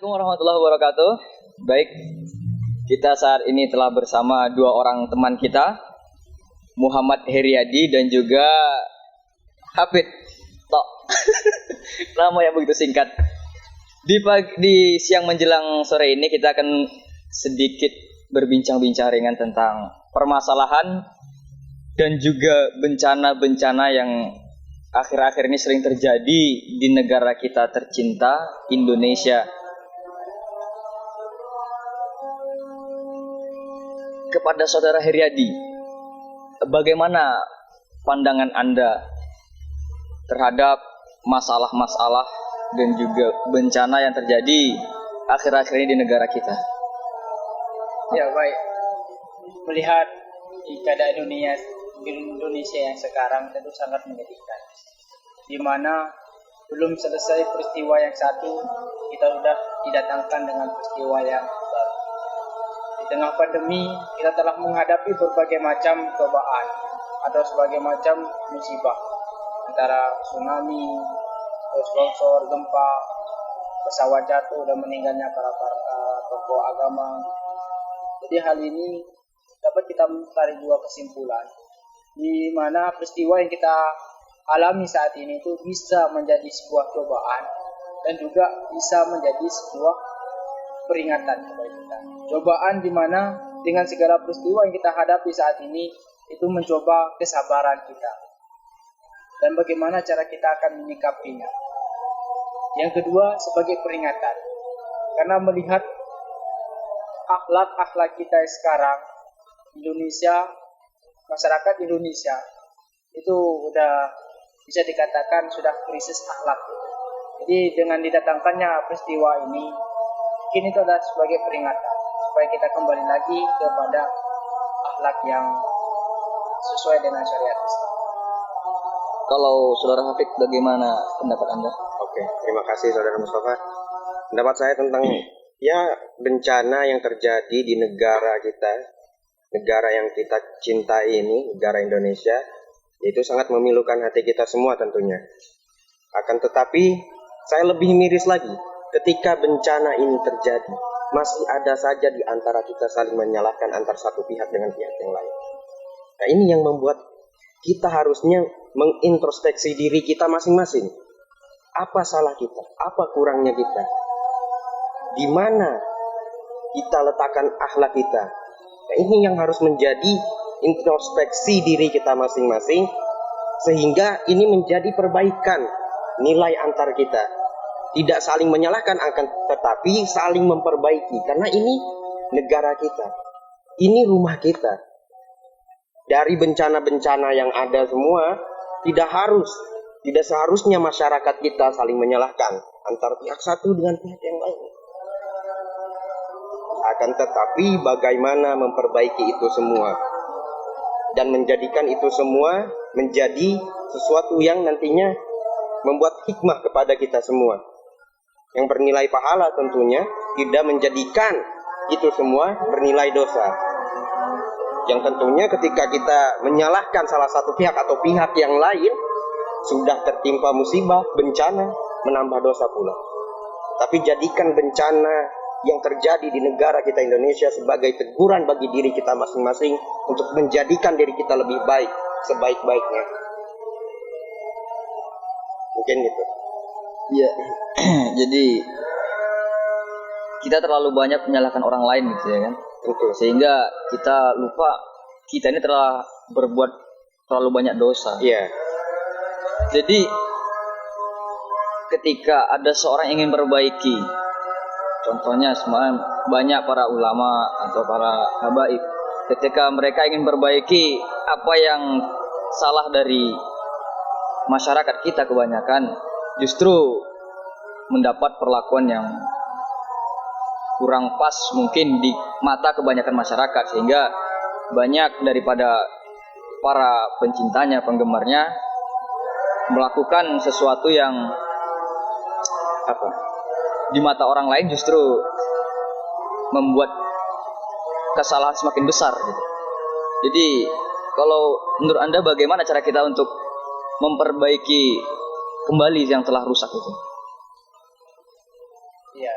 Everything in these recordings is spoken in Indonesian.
Assalamualaikum warahmatullahi wabarakatuh. Baik, kita saat ini telah bersama dua orang teman kita, Muhammad Heriadi dan juga Hafid Tok. Nama yang begitu singkat. Di siang menjelang sore ini kita akan sedikit berbincang-bincang ringan tentang permasalahan dan juga bencana-bencana yang akhir-akhir ini sering terjadi di negara kita tercinta, Indonesia. Kepada Saudara Heriadi, bagaimana pandangan Anda terhadap masalah-masalah dan juga bencana yang terjadi akhir-akhir ini di negara kita? Ya, baik. Melihat di keadaan Indonesia yang sekarang tentu sangat menyedihkan. Di mana belum selesai peristiwa yang satu, kita sudah didatangkan dengan peristiwa yang baru. Di tengah pandemi, kita telah menghadapi berbagai macam cobaan atau sebagai macam musibah, antara tsunami, terus longsor, gempa, pesawat jatuh dan meninggalnya para tokoh agama. Jadi hal ini dapat kita tarik dua kesimpulan, di mana peristiwa yang kita alami saat ini itu bisa menjadi sebuah cobaan dan juga bisa menjadi sebuah peringatan kepada kita. Cobaan di mana dengan segala peristiwa yang kita hadapi saat ini itu mencoba kesabaran kita dan bagaimana cara kita akan menyikapinya. Yang kedua, sebagai peringatan, karena melihat akhlak kita sekarang, masyarakat Indonesia itu udah bisa dikatakan sudah krisis akhlak. Jadi dengan didatangkannya peristiwa ini, mungkin itu adalah sebagai peringatan supaya kita kembali lagi kepada akhlak yang sesuai dengan syariat Islam. Kalau Saudara Hafid, bagaimana pendapat Anda? Oke, terima kasih Saudara Mustafa. Pendapat saya tentang bencana yang terjadi di negara kita, negara yang kita cintai ini, negara Indonesia, itu sangat memilukan hati kita semua tentunya. Akan tetapi, saya lebih miris lagi, ketika bencana ini terjadi, masih ada saja di antara kita saling menyalahkan antar satu pihak dengan pihak yang lain. Nah, ini yang membuat kita harusnya mengintrospeksi diri kita masing-masing. Apa salah kita? Apa kurangnya kita? Di mana kita letakkan akhlak kita? Nah, ini yang harus menjadi introspeksi diri kita masing-masing, sehingga ini menjadi perbaikan nilai antar kita. Tidak saling menyalahkan, akan tetapi saling memperbaiki. Karena ini negara kita, ini rumah kita. Dari bencana-bencana yang ada semua, tidak seharusnya masyarakat kita saling menyalahkan antara pihak satu dengan pihak yang lain. Akan tetapi bagaimana memperbaiki itu semua dan menjadikan itu semua menjadi sesuatu yang nantinya membuat hikmah kepada kita semua, yang bernilai pahala tentunya, tidak menjadikan itu semua bernilai dosa. Yang tentunya ketika kita menyalahkan salah satu pihak atau pihak yang lain, sudah tertimpa musibah, bencana, menambah dosa pula. Tapi jadikan bencana yang terjadi di negara kita Indonesia sebagai teguran bagi diri kita masing-masing untuk menjadikan diri kita lebih baik, sebaik-baiknya. Mungkin gitu. Ya, jadi kita terlalu banyak menyalahkan orang lain gitu ya kan. Betul. Sehingga kita lupa kita ini telah berbuat terlalu banyak dosa. Iya. Jadi ketika ada seorang yang ingin perbaiki, contohnya semalam banyak para ulama atau para habaib, ketika mereka ingin perbaiki apa yang salah dari masyarakat kita, kebanyakan justru mendapat perlakuan yang kurang pas mungkin di mata kebanyakan masyarakat, sehingga banyak daripada para pencintanya, penggemarnya melakukan sesuatu yang di mata orang lain justru membuat kesalahan semakin besar gitu. Jadi kalau menurut Anda bagaimana cara kita untuk memperbaiki kembali yang telah rusak itu? Ya,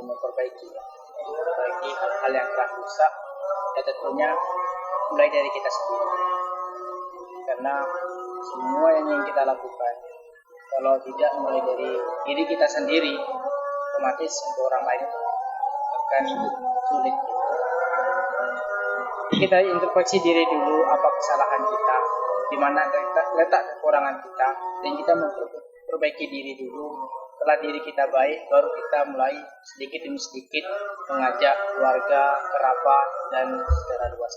memperbaiki hal-hal yang telah rusak, ya tentunya mulai dari kita sendiri. Karena semua yang ingin kita lakukan, kalau tidak mulai dari diri kita sendiri, otomatis untuk orang lain akan sulit. Kita introspeksi diri dulu, apa kesalahan kita, di mana letak kekurangan kita, dan kita memperbaiki diri dulu. Setelah diri kita baik, baru kita mulai sedikit demi sedikit mengajak keluarga, kerabat, dan secara luas.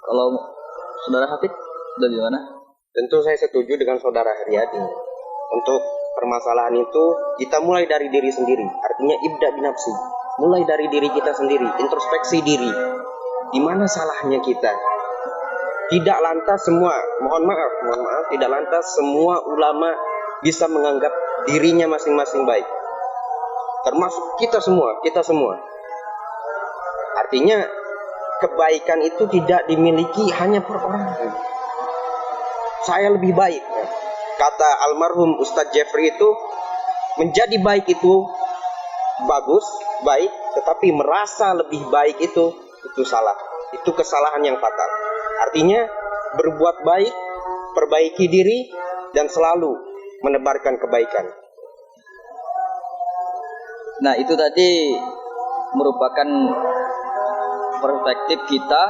Kalau saudara Hafid, bagaimana? Tentu saya setuju dengan saudara Haryadi. Untuk permasalahan itu kita mulai dari diri sendiri. Artinya ibda binafsi. Mulai dari diri kita sendiri, introspeksi diri. Di mana salahnya kita? Tidak lantas semua, mohon maaf, tidak lantas semua ulama bisa menganggap dirinya masing-masing baik. Termasuk kita semua. Artinya kebaikan itu tidak dimiliki hanya perorangan. Saya lebih baik. Kata almarhum Ustadz Jeffrey itu, menjadi baik itu bagus, baik, tetapi merasa lebih baik itu salah. Itu kesalahan yang fatal. Artinya berbuat baik, perbaiki diri, dan selalu menebarkan kebaikan. Nah, itu tadi merupakan perspektif kita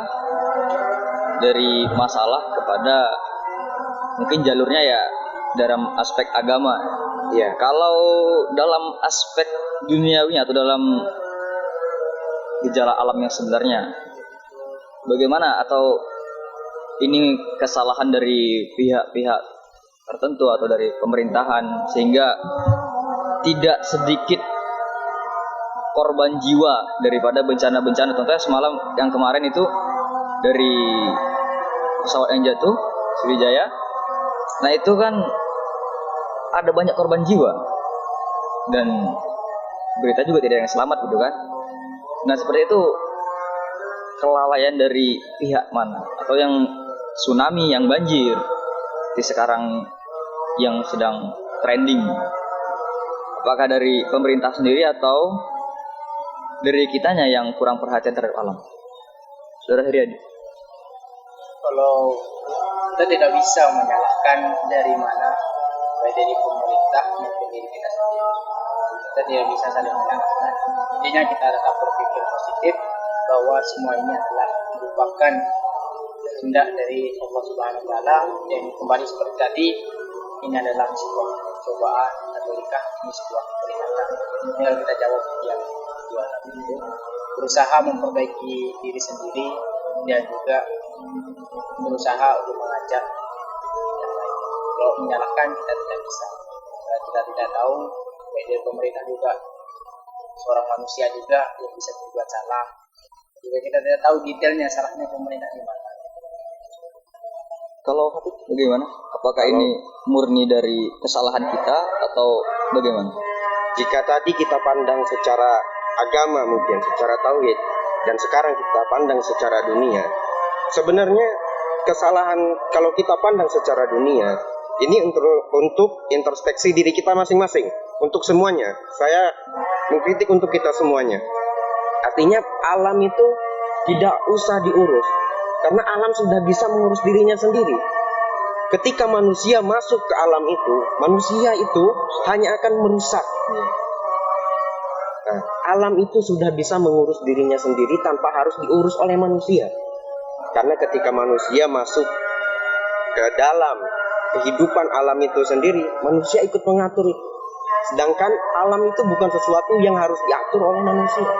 dari masalah kepada mungkin jalurnya ya dalam aspek agama. Ya. Kalau dalam aspek duniawi atau dalam gejala alam yang sebenarnya, bagaimana? Atau ini kesalahan dari pihak-pihak tertentu atau dari pemerintahan sehingga tidak sedikit korban jiwa daripada bencana-bencana. Contohnya semalam yang kemarin itu dari pesawat yang jatuh Sriwijaya. Nah itu kan ada banyak korban jiwa dan berita juga tidak ada yang selamat gitu kan. Nah seperti itu kelalaian dari pihak mana? Atau yang tsunami, yang banjir di sekarang yang sedang trending, apakah dari pemerintah sendiri atau dari kitanya yang kurang perhatian terhadap alam? Saudara Haryadi. Kalau kita tidak bisa menyalahkan dari mana, baik dari pemerintah maupun diri kita sendiri. Kita tidak bisa saling menyalahkan. Intinya kita tetap berpikir positif bahwa semua ini adalah merupakan kehendak dari Allah Subhanahu wa taala, dan kembali seperti tadi, ini adalah sebuah cobaan atau ini sebuah peringatan. Tinggal kita jawab yang dua tadi itu, berusaha memperbaiki diri sendiri dan juga berusaha untuk mengajak yang lain. Kalau menyalahkan kita tidak bisa. Kita tidak tahu, baik dari pemerintah juga, seorang manusia juga yang bisa berbuat salah. Juga kita tidak tahu detailnya salahnya pemerintah di mana. Kalau Hafid bagaimana? Apakah ini murni dari kesalahan kita atau bagaimana? Jika tadi kita pandang secara agama mungkin, secara tauhid, dan sekarang kita pandang secara dunia, sebenarnya kesalahan kalau kita pandang secara dunia, ini untuk introspeksi diri kita masing-masing, untuk semuanya. Saya mengkritik untuk kita semuanya. Artinya alam itu tidak usah diurus, karena alam sudah bisa mengurus dirinya sendiri. Ketika manusia masuk ke alam itu, manusia itu hanya akan merusak. Nah, alam itu sudah bisa mengurus dirinya sendiri tanpa harus diurus oleh manusia. Karena ketika manusia masuk ke dalam kehidupan alam itu sendiri, manusia ikut mengatur itu. Sedangkan alam itu bukan sesuatu yang harus diatur oleh manusia.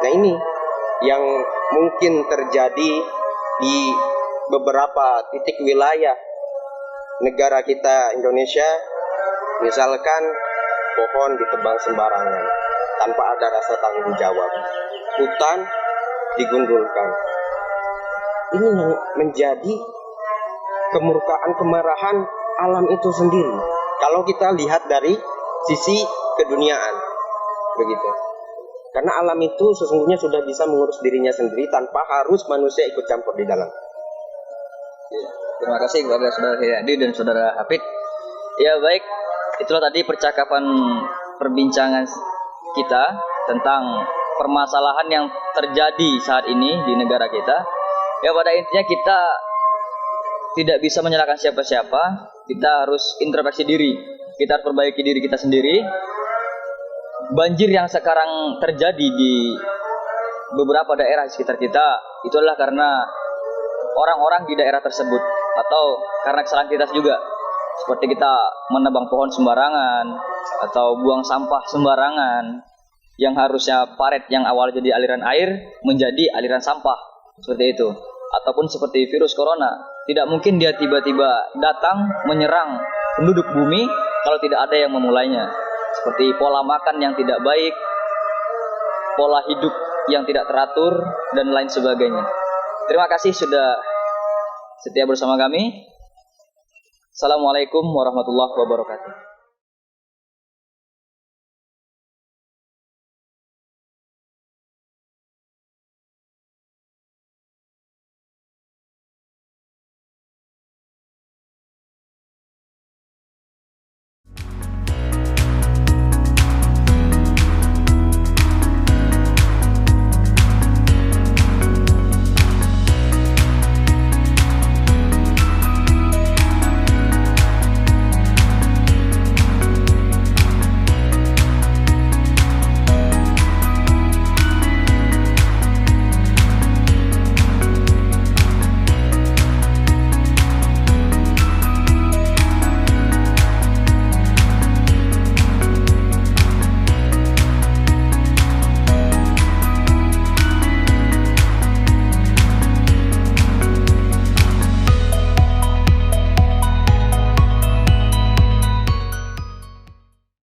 Nah ini yang mungkin terjadi di beberapa titik wilayah negara kita Indonesia. Misalkan pohon ditebang sembarangan tanpa ada rasa tanggung jawab, hutan digundulkan. Ini yang menjadi kemarahan alam itu sendiri. Kalau kita lihat dari sisi keduniaan, begitu. Karena alam itu sesungguhnya sudah bisa mengurus dirinya sendiri tanpa harus manusia ikut campur di dalam. Ya, terima kasih kepada saudara Haryadi dan saudara Hafid. Ya baik, itulah tadi percakapan perbincangan kita tentang permasalahan yang terjadi saat ini di negara kita. Ya pada intinya kita tidak bisa menyalahkan siapa-siapa. Kita harus introspeksi diri. Kita harus perbaiki diri kita sendiri. Banjir yang sekarang terjadi di beberapa daerah di sekitar kita itu adalah karena orang-orang di daerah tersebut atau karena kesalahan kita juga. Seperti kita menebang pohon sembarangan atau buang sampah sembarangan yang harusnya parit yang awal jadi aliran air menjadi aliran sampah. Seperti itu. Ataupun seperti virus corona. Tidak mungkin dia tiba-tiba datang menyerang penduduk bumi kalau tidak ada yang memulainya. Seperti pola makan yang tidak baik, pola hidup yang tidak teratur, dan lain sebagainya. Terima kasih sudah setia bersama kami. Assalamualaikum warahmatullahi wabarakatuh.